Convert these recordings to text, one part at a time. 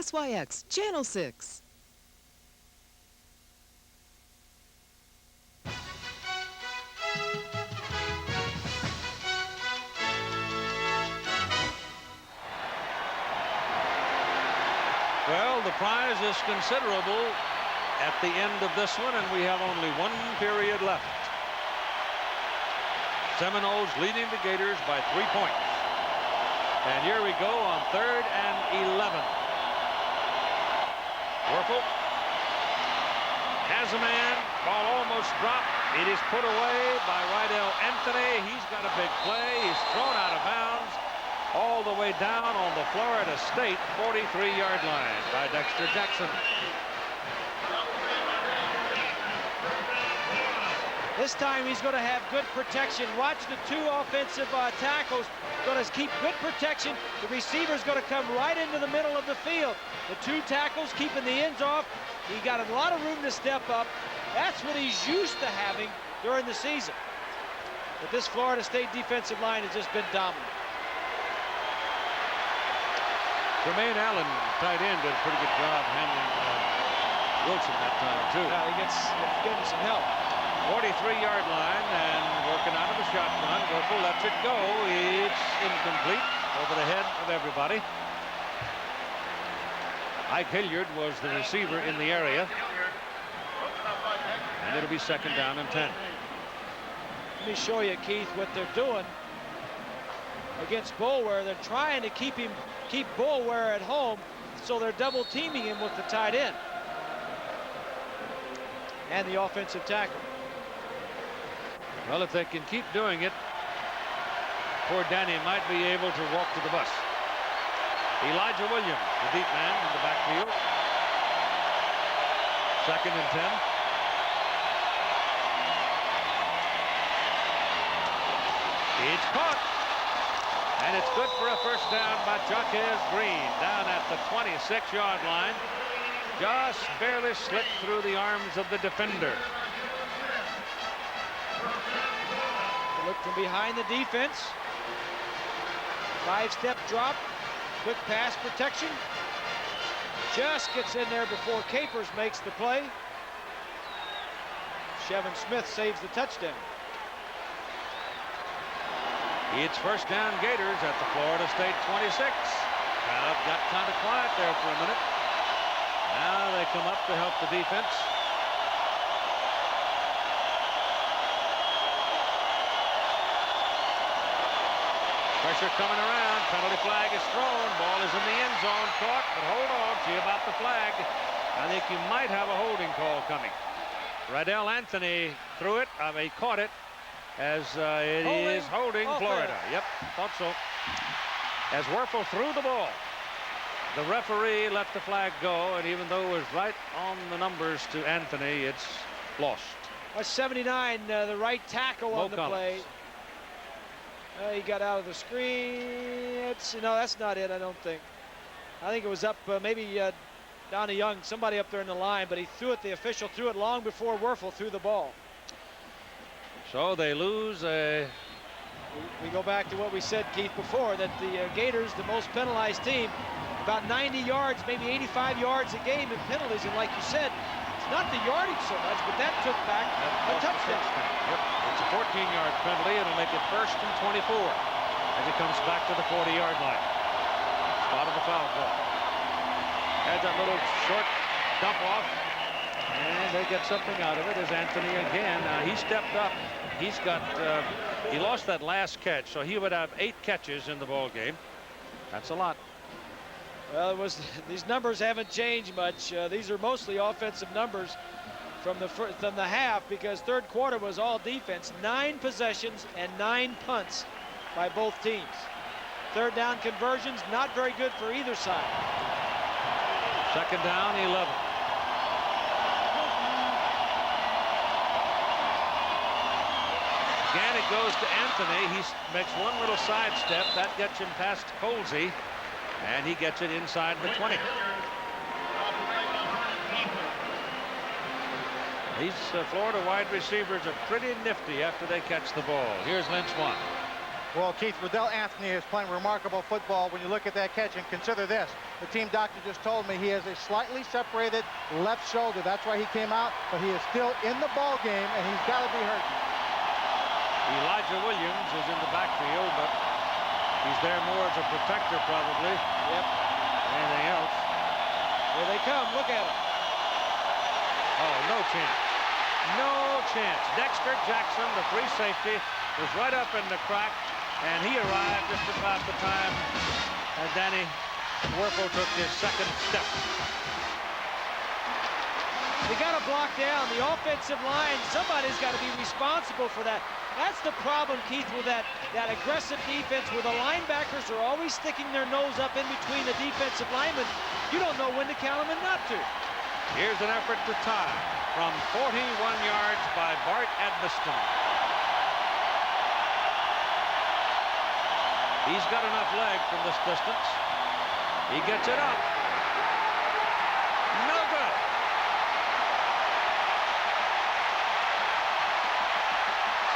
SYX, Channel 6. Well, the prize is considerable at the end of this one, and we have only one period left. Seminoles leading the Gators by 3 points. And here we go on 3rd and 11. Werfel has a man. Ball almost dropped. It is put away by Rydell Anthony. He's got a big play. He's thrown out of bounds all the way down on the Florida State 43-yard line by Dexter Jackson. This time he's going to have good protection. Watch the two offensive tackles. Going to keep good protection. The receiver's going to come right into the middle of the field. The two tackles keeping the ends off. He got a lot of room to step up. That's what he's used to having during the season. But this Florida State defensive line has just been dominant. Jermaine Allen, tight end, did a pretty good job handling Wilson that time, too. Yeah, he gets getting some help. 43-yard line and working out of the shotgun. Werfel lets it go. It's incomplete over the head of everybody. Ike Hilliard was the receiver in the area. And it'll be 2nd down and 10. Let me show you, Keith, what they're doing against Boulware. They're trying to keep Boulware at home, so they're double teaming him with the tight end and the offensive tackle. Well, if they can keep doing it, poor Danny might be able to walk to the bus. Elijah Williams, the deep man in the backfield. 2nd and 10. It's caught. And it's good for a first down by Jaquez Green down at the 26-yard line. Just barely slipped through the arms of the defender. Look from behind the defense. 5-step drop. Quick pass protection. Just gets in there before Capers makes the play. Shevin Smith saves the touchdown. It's first down Gators at the Florida State 26. Crowd got kind of quiet there for a minute. Now they come up to help the defense. Pressure coming around. Penalty flag is thrown. Ball is in the end zone. Caught, but hold on. See about the flag. I think you might have a holding call coming. Rydell Anthony threw it. He caught it. As it is holding Florida. Yep, thought so. As Werfel threw the ball, the referee let the flag go, and even though it was right on the numbers to Anthony, it's lost. 79, the right tackle on the Collins. play. He got out of the screen. No, that's not it, I don't think. I think it was up maybe Donnie Young, somebody up there in the line, but he threw it, the official threw it long before Werfel threw the ball. So they lose. We go back to what we said, Keith, before, that the Gators, the most penalized team, about 90 yards, maybe 85 yards a game in penalties. And like you said, it's not the yardage so much, but that took back a touchdown. Yep, it's a 14-yard penalty. It'll make it 1st and 24 as it comes back to the 40-yard line. Spot of the foul call. Had that little short dump off. And they get something out of it as Anthony again. He stepped up. He's got, he lost that last catch, so he would have 8 catches in the ball game. That's a lot. Well, these numbers haven't changed much. These are mostly offensive numbers from the half, because third quarter was all defense. 9 possessions and 9 punts by both teams. Third down conversions, not very good for either side. 2nd down, 11. Again, it goes to Anthony. He makes one little sidestep. That gets him past Colsey, and he gets it inside the 20. These Florida wide receivers are pretty nifty after they catch the ball. Here's Lynch one. Well, Keith, Rydell Anthony is playing remarkable football when you look at that catch, and consider this. The team doctor just told me he has a slightly separated left shoulder. That's why he came out, but he is still in the ball game, and he's got to be hurting. Elijah Williams is in the backfield, but he's there more as a protector, probably. Yep. Anything else? Here they come. Look at them. Oh, no chance. No chance. Dexter Jackson, the free safety, was right up in the crack, and he arrived just about the time Danny Werfel took his second step. They got to block down the offensive line. Somebody's got to be responsible for that. That's the problem, Keith, with that aggressive defense where the linebackers are always sticking their nose up in between the defensive linemen. You don't know when to count them and not to. Here's an effort to tie from 41 yards by Bart Edmiston. He's got enough leg from this distance. He gets it up. No good.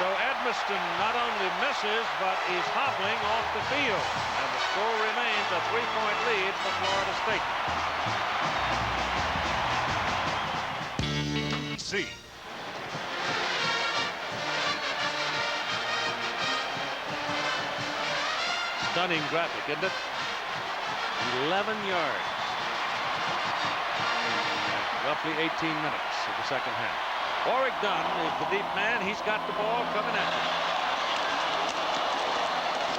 So Edmiston not only misses, but he's hobbling off the field. And the score remains a 3-point lead for Florida State. C. Stunning graphic, isn't it? 11 yards. Roughly 18 minutes of the second half. Warwick Dunn is the deep man. He's got the ball coming at him.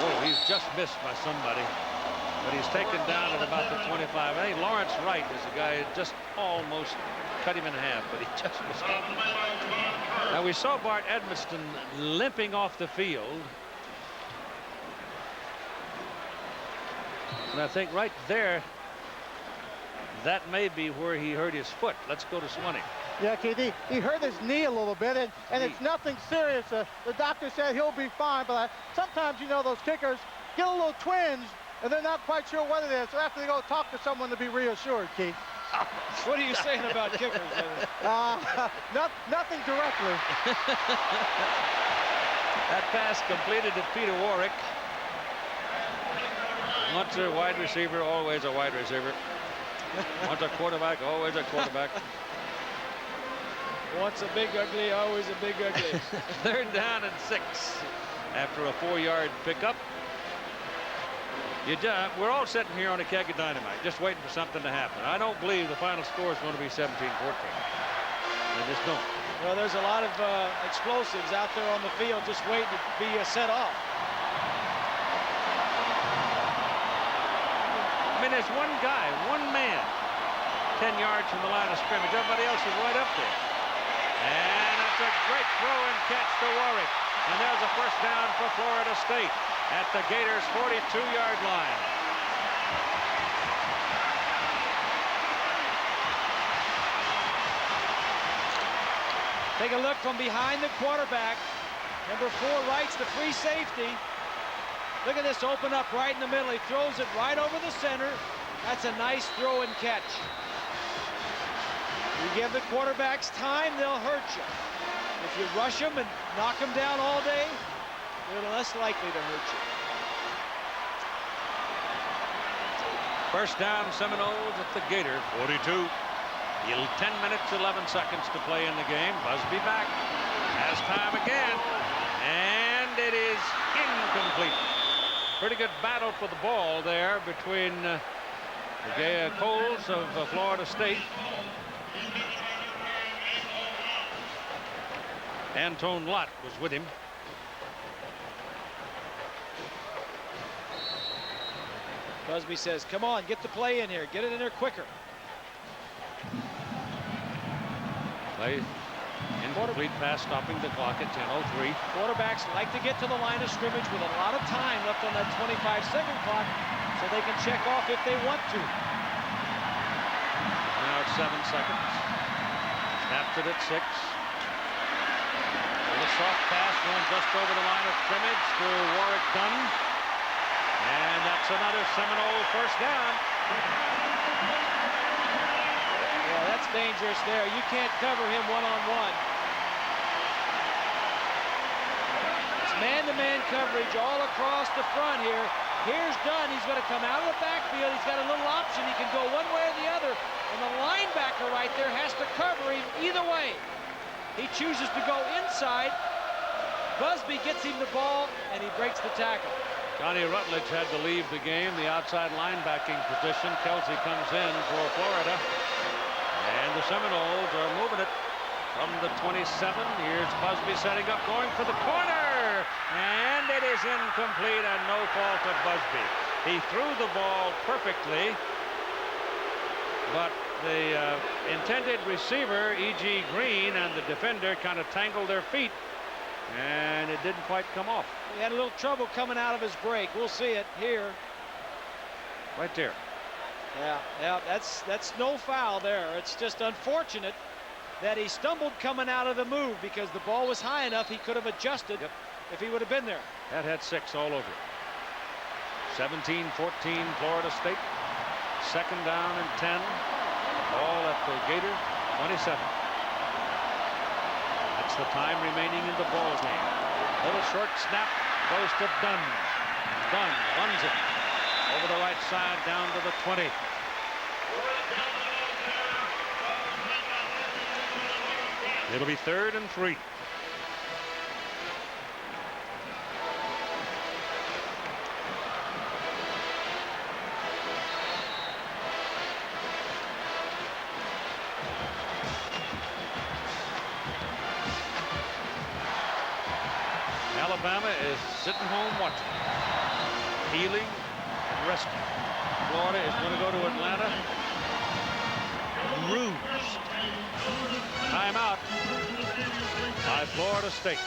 Whoa, he's just missed by somebody. But he's taken down at about the 25. I think Lawrence Wright is a guy who just almost cut him in half, but he just missed him. Now we saw Bart Edmiston limping off the field. And I think right there, that may be where he hurt his foot. Let's go to Swanee. Yeah, KD, he hurt his knee a little bit, and it's nothing serious. The doctor said he'll be fine, but sometimes, you know, those kickers get a little twinge, and they're not quite sure what it is. So after they go talk to someone to be reassured, Keith. What are you saying about kickers? Nothing directly. That pass completed to Peter Warwick. Once a wide receiver, always a wide receiver. Once a quarterback, always a quarterback. Once a big ugly, always a big ugly. 3rd down and 6 after a 4-yard pickup. We're all sitting here on a keg of dynamite, just waiting for something to happen. I don't believe the final score is going to be 17-14. I just don't. Well, there's a lot of explosives out there on the field just waiting to be set off. I mean, there's one guy, one man, 10 yards from the line of scrimmage. Everybody else is right up there. And it's a great throw and catch to Warwick. And there's a first down for Florida State at the Gators' 42-yard line. Take a look from behind the quarterback. Number 4 Wright's the free safety. Look at this, open up right in the middle. He throws it right over the center. That's a nice throw and catch. You give the quarterbacks time, they'll hurt you. If you rush them and knock them down all day, they're less likely to hurt you. First down, Seminoles at the Gator, 42. 10 minutes, 11 seconds to play in the game. Busby back. Has time again. And it is incomplete. Pretty good battle for the ball there between the Coles of Florida State. Antone Lott was with him. Busby says, come on, get the play in here. Get it in there quicker. Play incomplete pass, stopping the clock at 10:03. Quarterbacks like to get to the line of scrimmage with a lot of time left on that 25-second clock so they can check off if they want to. Now it's 7 seconds. Snapped it at 6. With a soft pass going just over the line of scrimmage to Warwick Dunn. And that's another Seminole first down. Yeah, that's dangerous there. You can't cover him one-on-one. It's man-to-man coverage all across the front here. Here's Dunn. He's going to come out of the backfield. He's got a little option. He can go one way or the other. And the linebacker right there has to cover him either way. He chooses to go inside. Busby gets him the ball, and he breaks the tackle. Johnny Rutledge had to leave the game. The outside linebacking position. Kelsey comes in for Florida. And the Seminoles are moving it from the 27. Here's Busby setting up, going for the corner. And it is incomplete, and no fault of Busby. He threw the ball perfectly, but the intended receiver, E.G. Green, and the defender kind of tangled their feet, and it didn't quite come off. He had a little trouble coming out of his break. We'll see it here. Right there. Yeah, that's no foul there. It's just unfortunate that he stumbled coming out of the move, because the ball was high enough he could have adjusted if he would have been there. That had 6 all over it. 17-14 Florida State. Second down and 10. Ball at the Gator 27. That's the time remaining in the ball game. Little short snap goes to Dunn. Dunn runs it over the right side down to the 20. It'll be 3rd and 3. Alabama is sitting home watching, healing and resting. Florida is going to go to Atlanta bruised. Timeout by Florida State.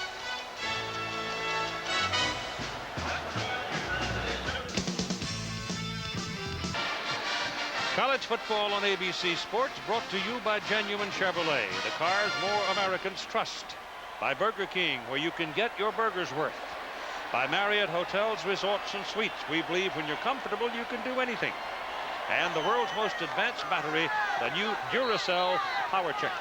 College football on ABC Sports, brought to you by Genuine Chevrolet, the cars more Americans trust. By Burger King, where you can get your burger's worth. By Marriott Hotels, Resorts, and Suites. We believe when you're comfortable, you can do anything. And the world's most advanced battery, the new Duracell Power Check.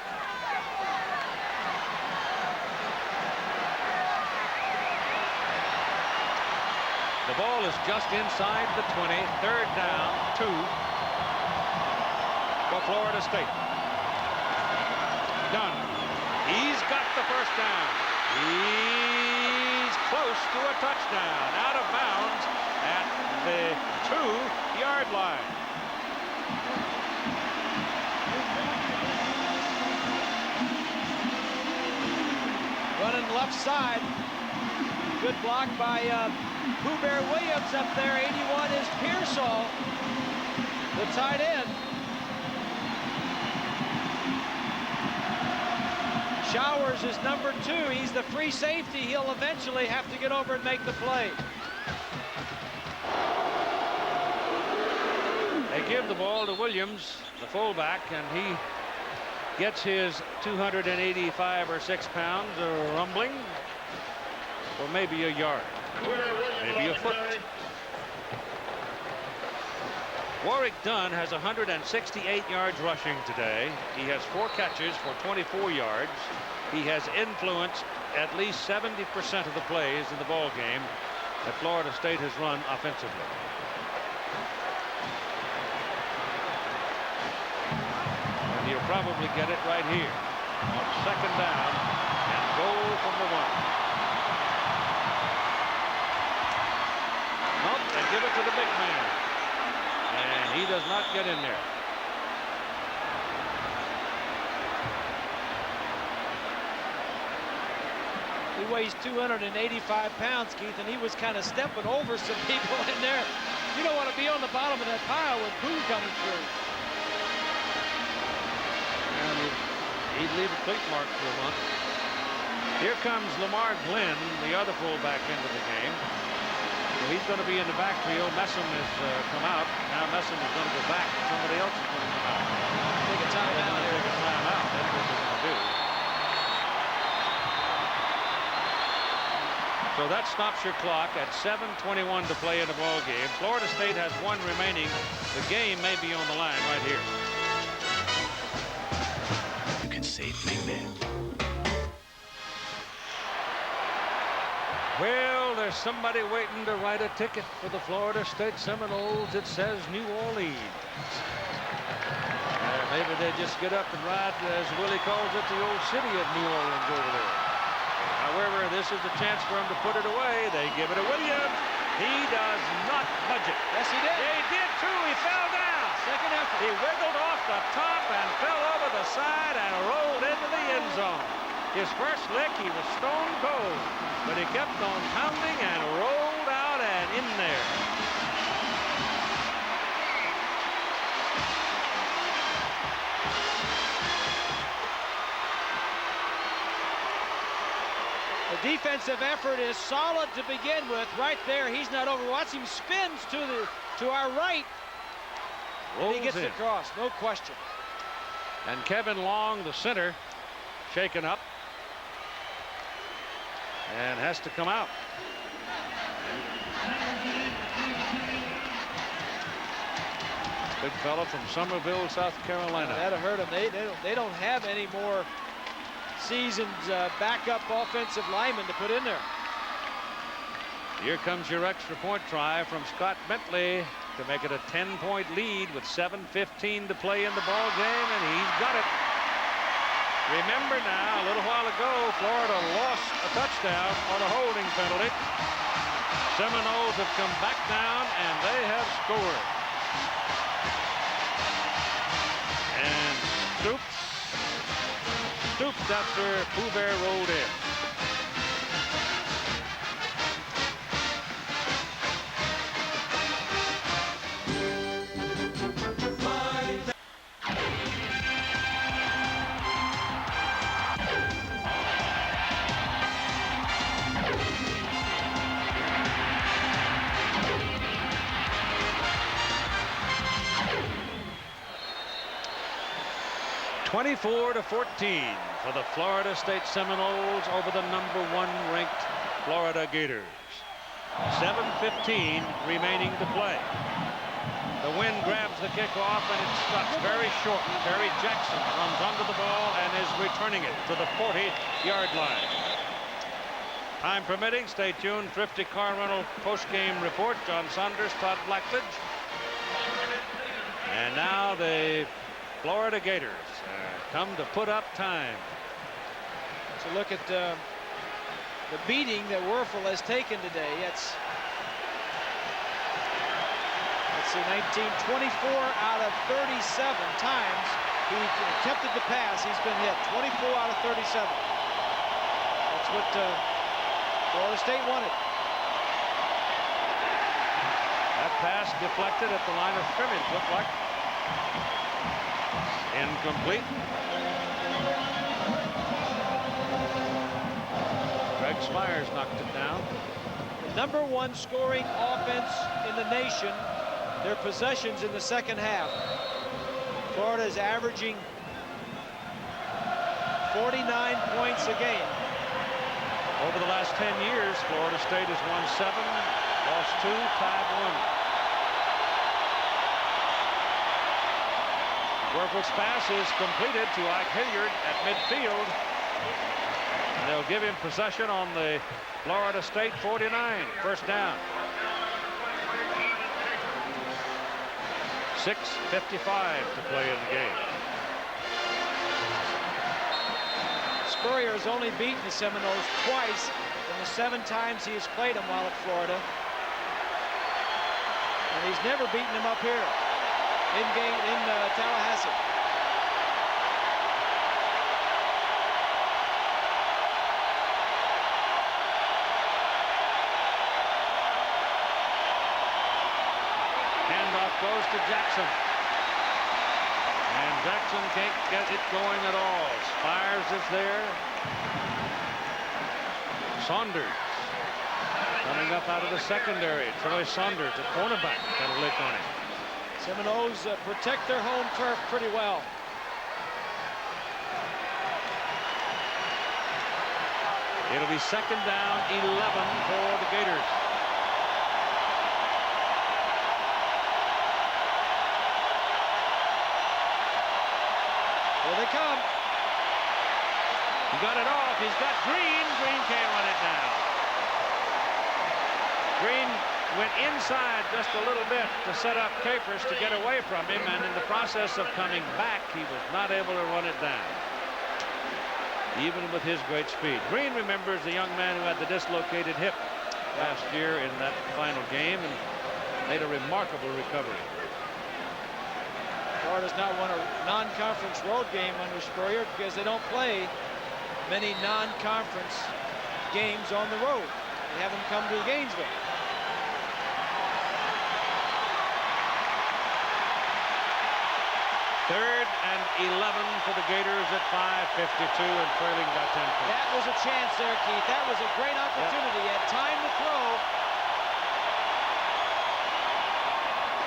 The ball is just inside the 20. 3rd down, 2 for Florida State. Dunn. He's got the first down. He's close to a touchdown. Out of bounds at the 2-yard line. Running left side. Good block by Pooh Bear Williams up there. 81 is Pearsall, the tight end. Showers is number 2. He's the free safety. He'll eventually have to get over and make the play. They give the ball to Williams, the fullback, and he gets his 285 or 6 pounds rumbling for maybe a yard, maybe a foot. Warwick Dunn has 168 yards rushing today. He has 4 catches for 24 yards. He has influenced at least 70% of the plays in the ball game that Florida State has run offensively. And he'll probably get it right here on 2nd down and goal from the 1. Nope, they give it to the big man. And he does not get in there. He weighs 285 pounds, Keith, and he was kind of stepping over some people in there. You don't want to be on the bottom of that pile with Pooh coming through. And he'd leave a cleat mark for a month. Here comes Lamar Glenn, the other fullback, into the game. So he's going to be in the backfield. Messam has come out. Now Messam is going to go back. Somebody else is going to come out. Take a timeout here. Take a timeout. That's what they're going to do. So that stops your clock at 7:21 to play in the ball game. Florida State has 1 remaining. The game may be on the line right here. You can save big man. Well, there's somebody waiting to write a ticket for the Florida State Seminoles. It says New Orleans. Maybe they just get up and ride, as Willie calls it, the old city of New Orleans over there. However, this is the chance for him to put it away. They give it to Williams. He does not budge it. Yes, he did. He did too. He fell down. Second effort. He wiggled off the top and fell over the side and rolled into the end zone. His first lick, he was stone cold, but he kept on pounding and rolled out and in there. The defensive effort is solid to begin with. Right there, he's not over. Watch him spins to our right. And he gets it across, no question. And Kevin Long, the center, shaken up and has to come out. Big fella from Summerville, South Carolina. That'll hurt them. They don't have any more seasoned backup offensive linemen to put in there. Here comes your extra point try from Scott Bentley to make it a 10-point lead with 7:15 to play in the ball game, and he's got it. Remember now, a little while ago, Florida lost a touchdown on a holding penalty. Seminoles have come back down, and they have scored. And stooped after Pooh Bear rolled in. (24-14) for the Florida State Seminoles over the #1 ranked Florida Gators. 7:15 remaining to play. The wind grabs the kickoff and it stops very short. Terry Jackson runs under the ball and is returning it to the 40-yard line. Time permitting, stay tuned. Thrifty Car Rental post-game report. John Saunders, Todd Blackledge. And now the Florida Gators come to put up time. So look at the beating that Werfel has taken today. Let's see, 24 out of 37 times he attempted to pass. He's been hit 24 out of 37. That's what Florida State wanted. That pass deflected at the line of scrimmage, looked like. Incomplete. Greg Spires knocked it down. The #1 scoring offense in the nation. Their possessions in the second half. Florida is averaging 49 points a game. Over the last 10 years, Florida State has won 7, lost 2, tied 1. Werfel's pass is completed to Ike Hilliard at midfield. And they'll give him possession on the Florida State 49. First down. 6:55 to play in the game. Spurrier has only beaten the Seminoles twice in the 7 times he has played them while at Florida. And he's never beaten them up here in Tallahassee. Handoff goes to Jackson. And Jackson can't get it going at all. Spires is there. Saunders coming up out of the secondary. Troy Saunders, a cornerback, got a lick on him. Seminoles protect their home turf pretty well. It'll be second down, 11 for the Gators. Here they come. He got it off. He's got Green. Green can't run it down. Green went inside just a little bit to set up Capers to get away from him, and in the process of coming back, he was not able to run it down, even with his great speed. Green remembers the young man who had the dislocated hip last year in that final game and made a remarkable recovery. Florida's not won a non-conference road game under Spurrier because they don't play many non-conference games on the road. They haven't come to Gainesville. Third and 11 for the Gators at 5:52 and trailing by 10 points. That was a chance there, Keith. That was a great opportunity. He had time to throw.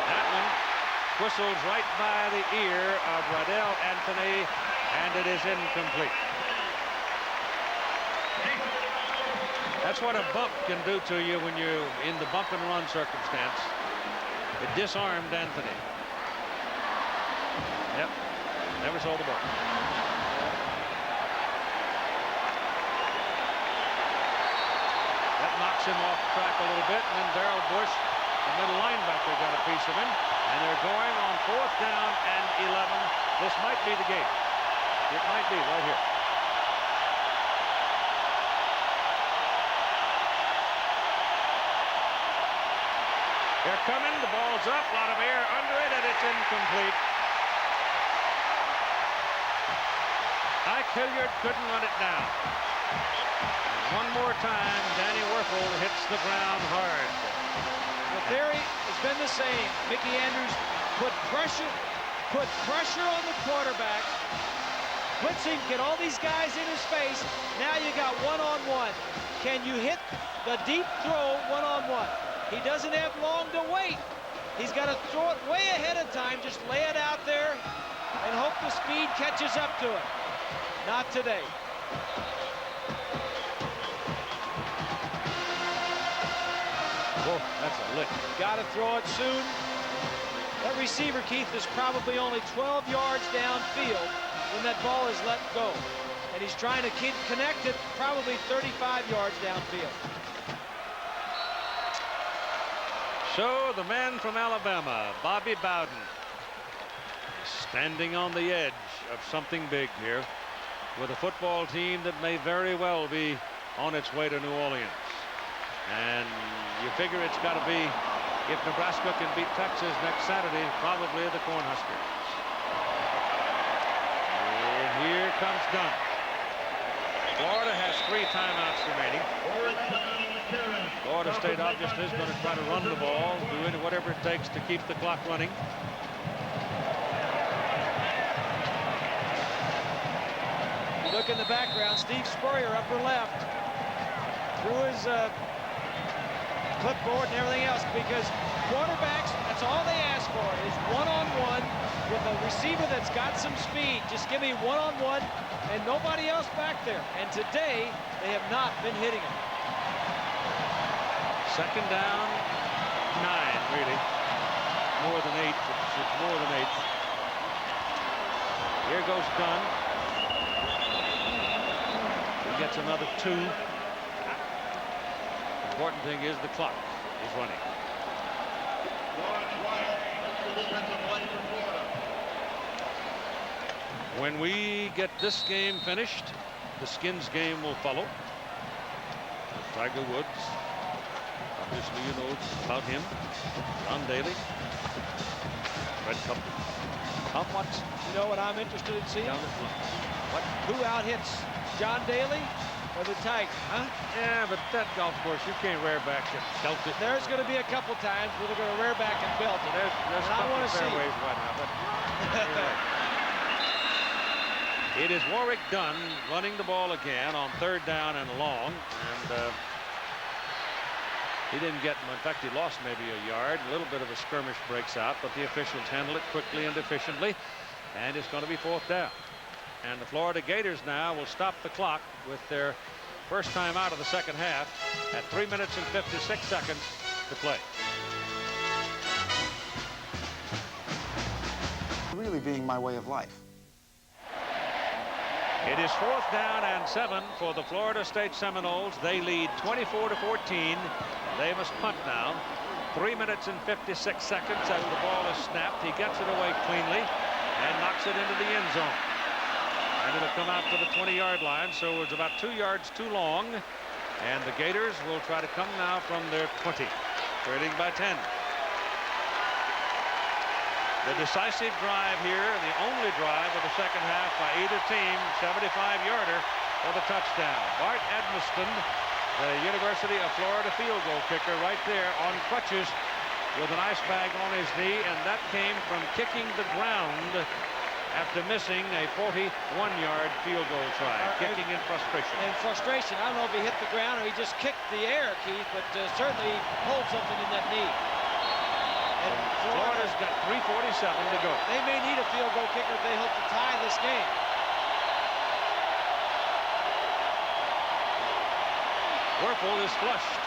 That one whistles right by the ear of Riddell Anthony, and it is incomplete. That's what a bump can do to you when you're in the bump and run circumstance. It disarmed Anthony. Yep, never saw the ball. That knocks him off track a little bit, and then Darrell Bush, the middle linebacker, got a piece of him, and they're going on 4th down and 11. This might be the game. It might be right here. They're coming, the ball's up, a lot of air under it, and it's incomplete. Ike Hilliard couldn't run it down. One more time, Danny Werfel hits the ground hard. The theory has been the same. Mickey Andrews put pressure on the quarterback. Blitzing, get all these guys in his face. Now you got one-on-one. Can you hit the deep throw one-on-one? He doesn't have long to wait. He's got to throw it way ahead of time. Just lay it out there and hope the speed catches up to it. Not today. Whoa, that's a lick. Got to throw it soon. That receiver, Keith, is probably only 12 yards downfield when that ball is let go. And he's trying to keep connected probably 35 yards downfield. So the man from Alabama, Bobby Bowden, is standing on the edge of something big here with a football team that may very well be on its way to New Orleans. And you figure it's got to be, if Nebraska can beat Texas next Saturday, probably the Cornhuskers. And here comes Dunn. Florida has 3 timeouts remaining. Florida State obviously is going to try to run the ball, do whatever it takes to keep the clock running. You look in the background, Steve Spurrier, upper left, threw his clipboard and everything else, because quarterbacks, that's all they ask for is one-on-one with a receiver that's got some speed. Just give me one-on-one and nobody else back there. And today, they have not been hitting him. 2nd down, 9, really. More than 8. It's more than 8. Here goes Dunn. He gets another 2. Important thing is the clock is running. When we get this game finished, the Skins game will follow. Tiger Woods. Obviously, you know about him. John Daly. Red Cup. How much? You know what I'm interested in seeing? What? Who out-hits John Daly or the Tiger, huh? Yeah, but that golf course, you can't rear back and belt it. There's going to be a couple times where they're going to rear back and belt it. There's and I want to see. Fairways right now, but it is Warwick Dunn running the ball again on 3rd down and long, and he didn't get him. In fact, he lost maybe a yard. A little bit of a skirmish breaks out, but the officials handle it quickly and efficiently, and it's going to be 4th down. And the Florida Gators now will stop the clock with their first time out of the 2nd half at 3 minutes and 56 seconds to play. Really being my way of life. It is 4th down and 7 for the Florida State Seminoles. They lead 24-14. They must punt now. 3 minutes and 56 seconds as the ball is snapped. He gets it away cleanly and knocks it into the end zone. And it'll come out to the 20-yard line, so it's about 2 yards too long. And the Gators will try to come now from their 20, trailing by 10. The decisive drive here, the only drive of the second half by either team, 75-yarder for the touchdown. Bart Edmiston, the University of Florida field goal kicker, right there on crutches with an ice bag on his knee, and that came from kicking the ground after missing a 41-yard field goal try, kicking in frustration. In frustration. I don't know if he hit the ground or he just kicked the air, Keith, but certainly pulled something in that knee. And Florida's got 3:47 to go. They may need a field goal kicker if they hope to tie this game. Werfel is flushed.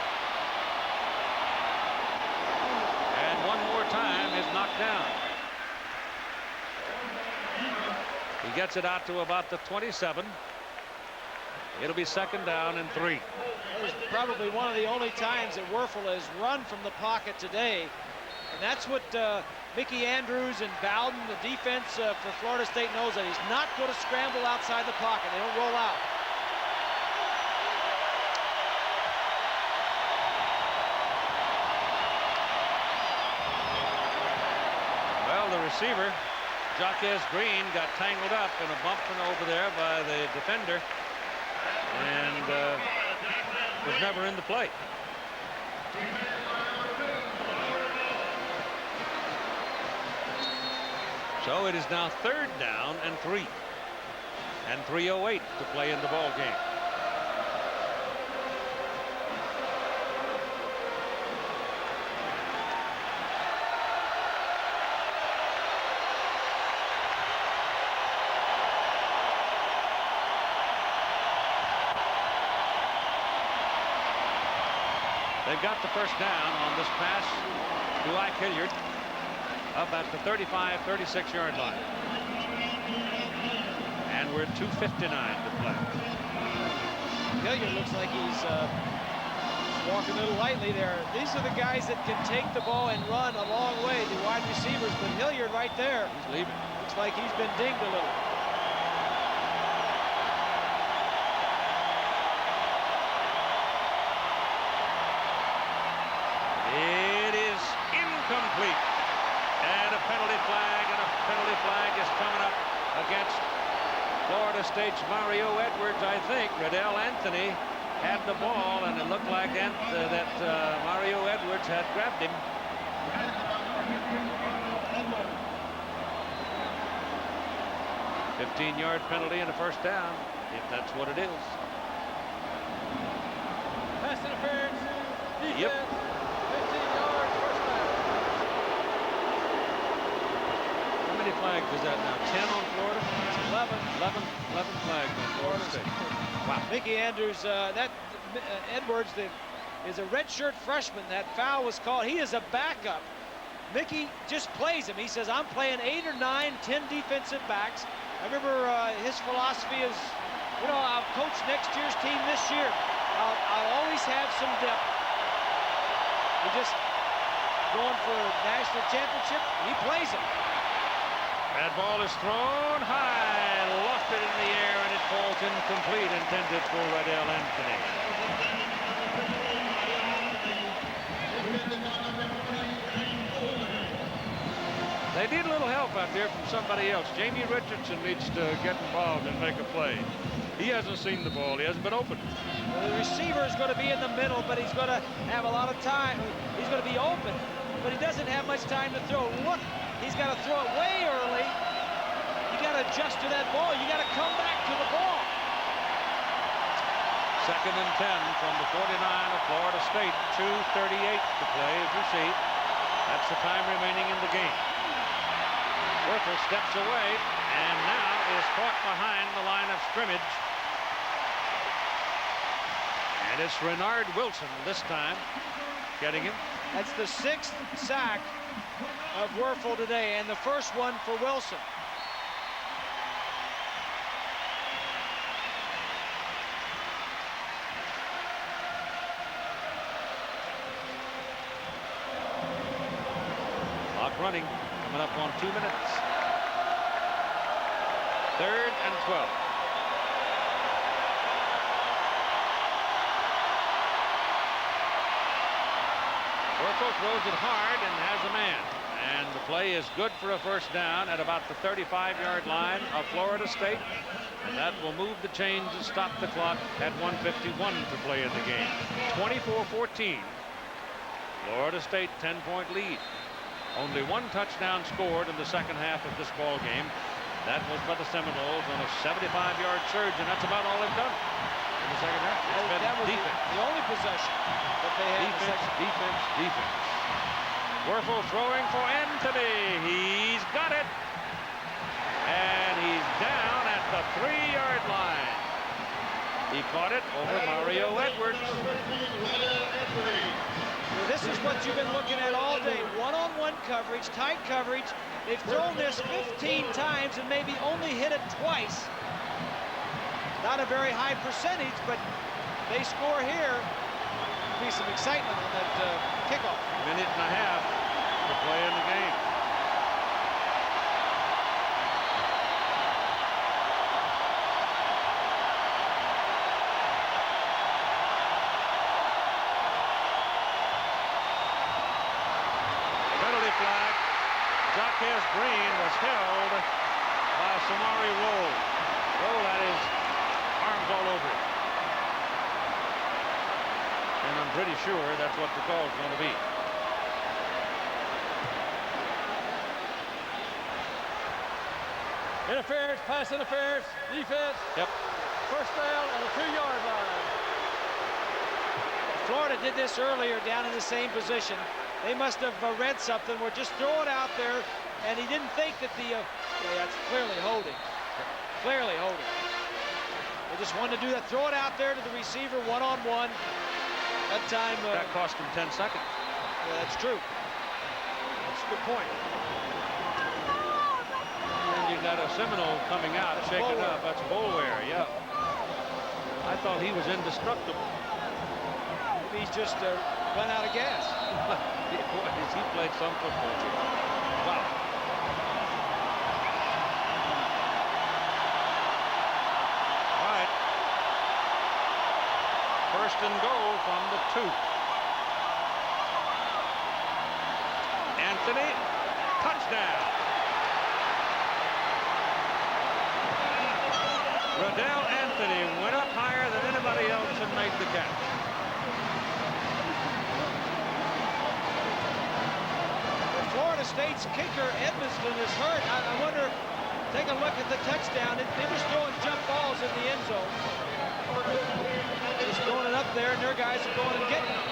And one more time is knocked down. He gets it out to about the 27. It'll be 2nd down and 3. It's probably one of the only times that Werfel has run from the pocket today. And that's what Mickey Andrews and Bowden, the defense for Florida State, knows, that he's not going to scramble outside the pocket. They don't roll out. Well, the receiver, Jaquez Green, got tangled up in a bumping over there by the defender and was never in the play. So it is now 3rd down and 3. And 3:08 to play in the ball game. They've got the 1st down on this pass to Ike Hilliard up at the 35-36-yard line. And we're at 2:59 to play. Hilliard looks like he's walking a little lightly there. These are the guys that can take the ball and run a long way, the wide receivers, but Hilliard right there, He's leaving. looks like he's been dinged a little. It is incomplete. And a penalty flag is coming up against Florida State's Mario Edwards, I think. Riddell Anthony had the ball, and it looked like Mario Edwards had grabbed him. A 15-yard penalty and a 1st down, if that's what it is. Pass interference. Defense. Yep. 15 yards, 1st down. How many flags is that now? 10 on Florida? It's 11 flags on Florida State. Wow. Mickey Andrews, Edwards is a redshirt freshman. That foul was called. He is a backup. Mickey just plays him. He says, I'm playing 8 or 9, 10 defensive backs. I remember his philosophy is, you know, I'll coach next year's team this year. I'll always have some depth. He just going for a national championship. He plays him. That ball is thrown high, lofted in the air, and it falls incomplete, intended for Riddell Anthony. They need a little help out there from somebody else. Jamie Richardson needs to get involved and make a play. He hasn't seen the ball. He hasn't been open. Well, the receiver is going to be in the middle, but he's going to have a lot of time. He's going to be open, but he doesn't have much time to throw. Look, he's got to throw it way early. You got to adjust to that ball. You got to come back to the ball. 2nd and 10 from the 49 of Florida State. 2:38 to play, as you see. That's the time remaining in the game. Werfel steps away and now is caught behind the line of scrimmage. And it's Renard Wilson this time getting him. That's the 6th sack of Werfel today, and the first one for Wilson. running coming up on 2 minutes. 3rd and 12. Werfel throws it hard and has a man. And the play is good for a first down at about the 35-yard line of Florida State. And that will move the chains and stop the clock at 1:51 to play in the game. 24-14. Florida State 10-point lead. Only one touchdown scored in the second half of this ball game. That was by the Seminoles on a 75-yard surge, and that's about all they've done in the second half. It's been that was defense. the only possession that they had. Defense. Werfel throwing for Anthony. He's got it. And he's down at the 3-yard line. He caught it over Mario Edwards. Well, this is what you've been looking at all day. One-on-one coverage, tight coverage. They've thrown this 15 times and maybe only hit it twice. Not a very high percentage, but they score here. There'll be some excitement on that kickoff. Minute and a half to play in the game. Penalty flag. Jaquez Green was held by Samari Roll. Roll had his arms all over it. And I'm pretty sure that's what the call is going to be. Interference, pass interference, defense. Yep. First down on the 2-yard line. Florida did this earlier down in the same position. They must have read something. We're just throwing out there, and he didn't think that the that's clearly holding. Clearly holding. They just wanted to do that. Throw it out there to the receiver one-on-one. That time. That cost him 10 seconds. Yeah, that's true. That's a good point. And you got a Seminole coming out, shaking up. That's Boulware, yeah. I thought he was indestructible. Maybe he's just run out of gas. He played some football too. Wow. All right. First and goal from the 2. Anthony, touchdown. Riddell Anthony went up higher than anybody else and made the catch. Florida State's kicker, Edmiston, is hurt. I wonder, take a look at the touchdown. They're just throwing jump balls in the end zone. Just throwing it up there, and their guys are going and getting it.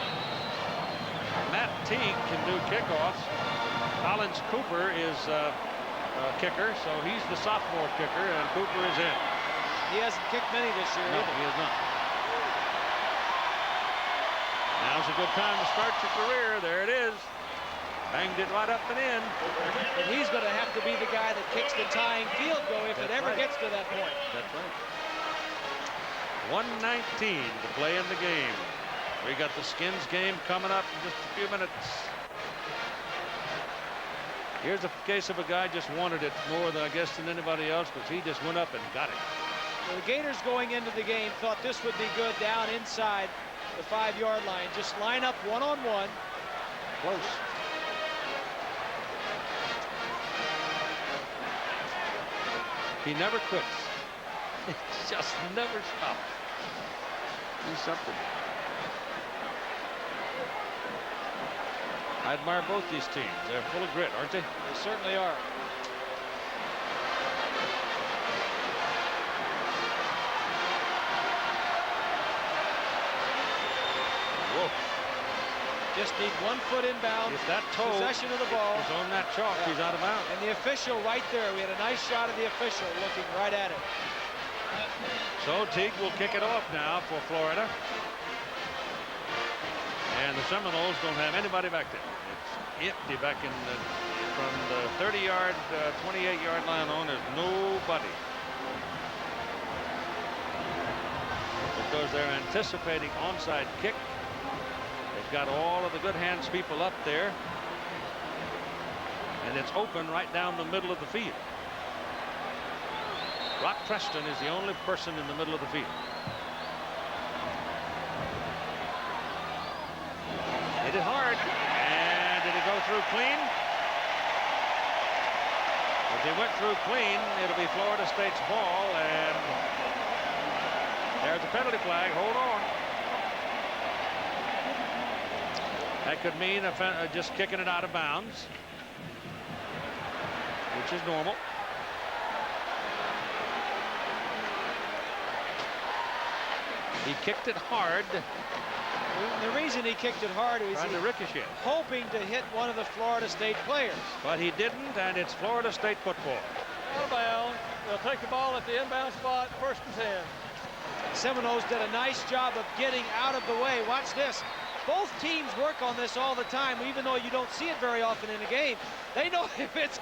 Matt Teague can do kickoffs. Collins Cooper is a kicker, so he's the sophomore kicker, and Cooper is in. He hasn't kicked many this year. No, he has not. Now's a good time to start your career. There it is. Banged it right up and in. And he's going to have to be the guy that kicks the tying field goal if it ever gets to that point. That's right. 1:19 to play in the game. We got the Skins game coming up in just a few minutes. Here's a case of a guy just wanted it more than I guess than anybody else, because he just went up and got it. Well, the Gators going into the game thought this would be good down inside the 5-yard line. Just line up one-on-one. Close. He never quits. He just never stops. He's something. I admire both these teams. They're full of grit, aren't they? They certainly are. Whoa. Just need 1 foot inbound. If that toe possession of the ball is on that chalk, he's out of bounds. And the official right there. We had a nice shot of the official looking right at it. So Teague will kick it off now for Florida. And the Seminoles don't have anybody back there. It's empty back in the, from the 30-yard, 28-yard line on. There's nobody. Because they're anticipating onside kick. They've got all of the good hands people up there. and it's open right down the middle of the field. Rock Preston is the only person in the middle of the field. Hit it hard, and did it go through clean? If they went through clean, it'll be Florida State's ball, and there's a penalty flag. Hold on. That could mean just kicking it out of bounds, which is normal. He kicked it hard. The reason he kicked it hard is trying to ricochet, hoping to hit one of the Florida State players. But he didn't, and it's Florida State football. Out of bounds. They'll take the ball at the inbound spot, first and 10. Seminoles did a nice job of getting out of the way. Watch this. Both teams work on this all the time, even though you don't see it very often in a game. They know if it's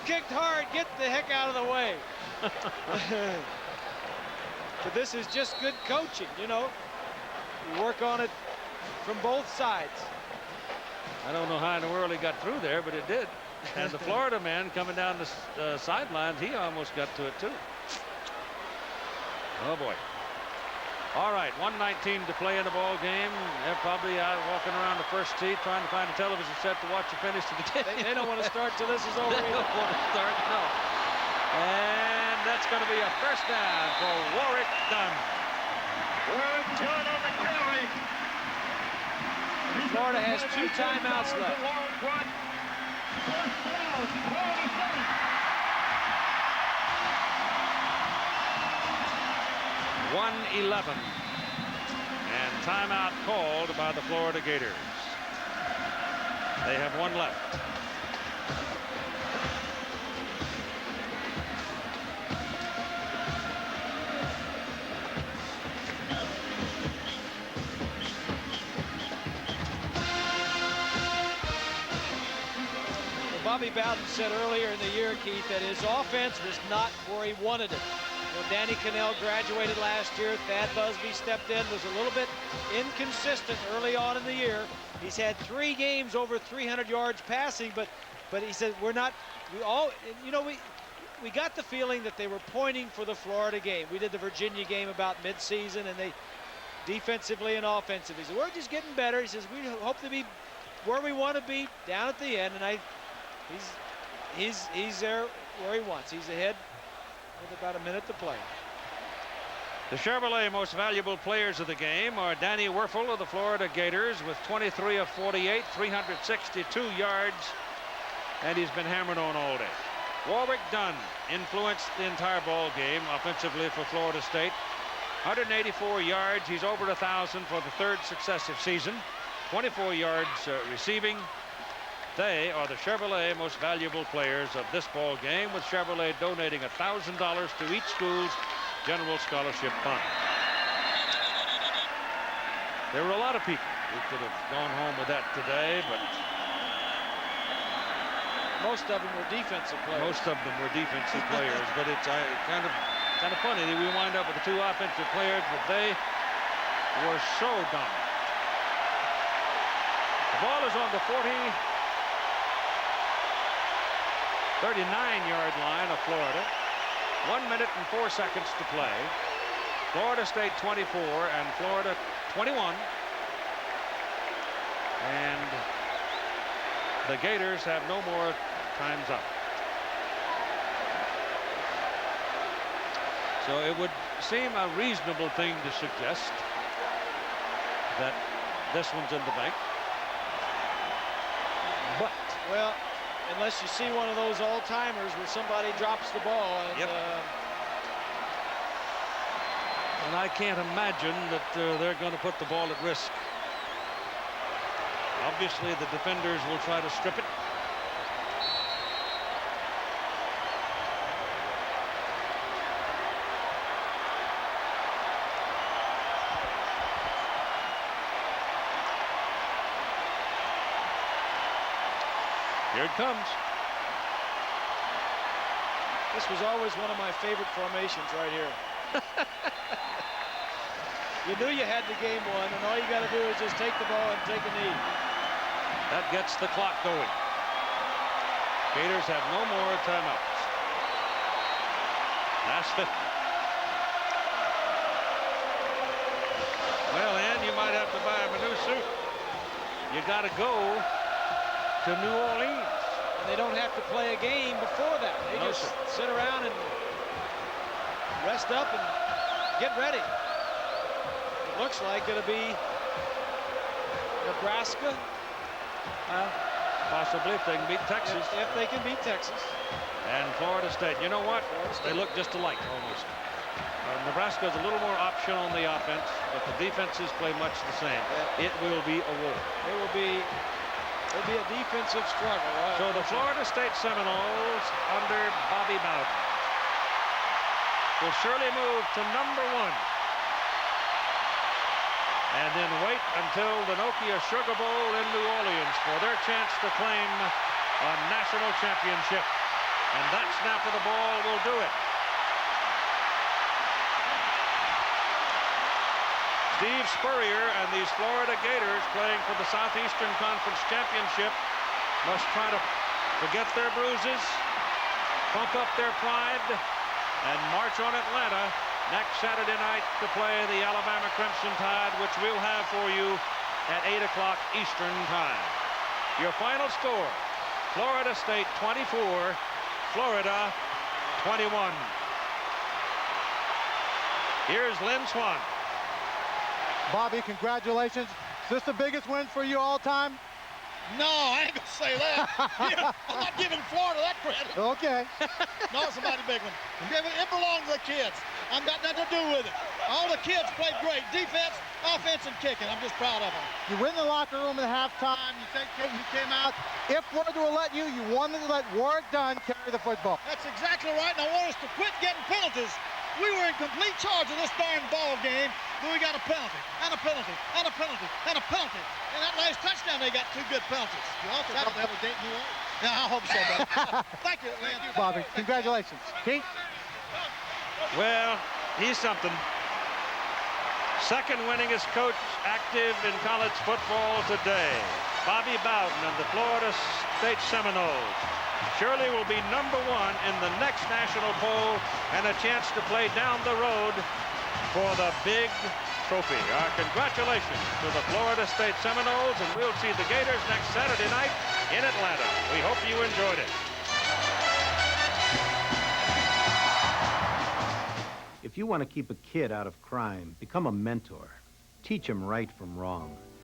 kicked hard, get the heck out of the way. But this is just good coaching, you know. You work on it from both sides. I don't know how in the world he got through there, but it did. And the Florida man coming down the sidelines, he almost got to it too. Oh boy. All right, 1:19 to play in the ball game. They're probably out walking around the first tee trying to find a television set to watch the finish of the game. They don't want to start till this is over. They don't want to start, no. And that's going to be a first down for Warwick Dunn. Florida has 2 timeouts left. 1:11. And timeout called by the Florida Gators. They have 1 left. Bobby Bowden said earlier in the year, Keith, that his offense was not where he wanted it. You know, Danny Cannell graduated last year. Thad Busby stepped in, was a little bit inconsistent early on in the year. He's had 3 games over 300 yards passing, but he said we got the feeling that they were pointing for the Florida game. We did the Virginia game about midseason, and they defensively and offensively. He said, we're just getting better. He says, we hope to be where we want to be down at the end, and he's there where he wants. He's ahead with about a minute to play. The Chevrolet most valuable players of the game are Danny Werfel of the Florida Gators with 23 of 48, 362 yards, and he's been hammered on all day. Warwick Dunn influenced the entire ball game offensively for Florida State. 184 yards. He's over 1,000 for the 3rd successive season. 24 yards receiving. They are the Chevrolet most valuable players of this ball game, with Chevrolet donating $1,000 to each school's general scholarship fund. There were a lot of people who could have gone home with that today, but most of them were defensive players. Most of them were defensive players, but it's kind of funny that we wind up with the 2 offensive players, but they were so dominant. The ball is on the 39-yard line of Florida. 1 minute and 4 seconds to play. Florida State 24 and Florida 21. And the Gators have no more times up. So it would seem a reasonable thing to suggest that this one's in the bank. But, well, unless you see one of those all-timers where somebody drops the ball. And, yep. And I can't imagine that they're going to put the ball at risk. Obviously, the defenders will try to strip it. Here it comes. This was always one of my favorite formations right here. You knew you had the game won, and all you got to do is just take the ball and take a knee. That gets the clock going. Gators have no more timeouts. That's it. Well, Ann, you might have to buy him a new suit. You got to go to New Orleans. And they don't have to play a game before that. They just sit around and rest up and get ready. It looks like it'll be Nebraska. Possibly if they can beat Texas. If they can beat Texas. And Florida State. You know what? They look just alike almost. Nebraska is a little more option on the offense, but the defenses play much the same. It will be a war. It'll be a defensive struggle. So the Florida State Seminoles under Bobby Bowden will surely move to number 1. And then wait until the Nokia Sugar Bowl in New Orleans for their chance to claim a national championship. And that snap of the ball will do it. Steve Spurrier and these Florida Gators playing for the Southeastern Conference Championship must try to forget their bruises, pump up their pride, and march on Atlanta next Saturday night to play the Alabama Crimson Tide, which we'll have for you at 8 o'clock Eastern Time. Your final score, Florida State 24, Florida 21. Here's Lynn Swan. Bobby, congratulations. Is this the biggest win for you all time? No, I ain't gonna say that. I'm not giving Florida that credit. Okay. No, it's a mighty big one. It belongs to the kids. I've got nothing to do with it. All the kids played great. Defense, offense, and kicking. I'm just proud of them. You went in the locker room at halftime. You said you came out. If Ward would let you, you wanted to let Warwick Dunn carry the football. That's exactly right, and I want us to quit getting penalties. We were in complete charge of this darn ball game, but we got a penalty, and a penalty, and a penalty, and a penalty. And that last touchdown, they got 2 good penalties. You also thought that would date you on? Yeah, I hope so, buddy. Thank you, Lynn. Bobby, congratulations. Keith? Well, he's something. Second winningest coach active in college football today. Bobby Bowden of the Florida State Seminoles surely will be number 1 in the next national poll and a chance to play down the road for the big trophy. Our congratulations to the Florida State Seminoles, and we'll see the Gators next Saturday night in Atlanta. We hope you enjoyed it. If you want to keep a kid out of crime, become a mentor. Teach him right from wrong.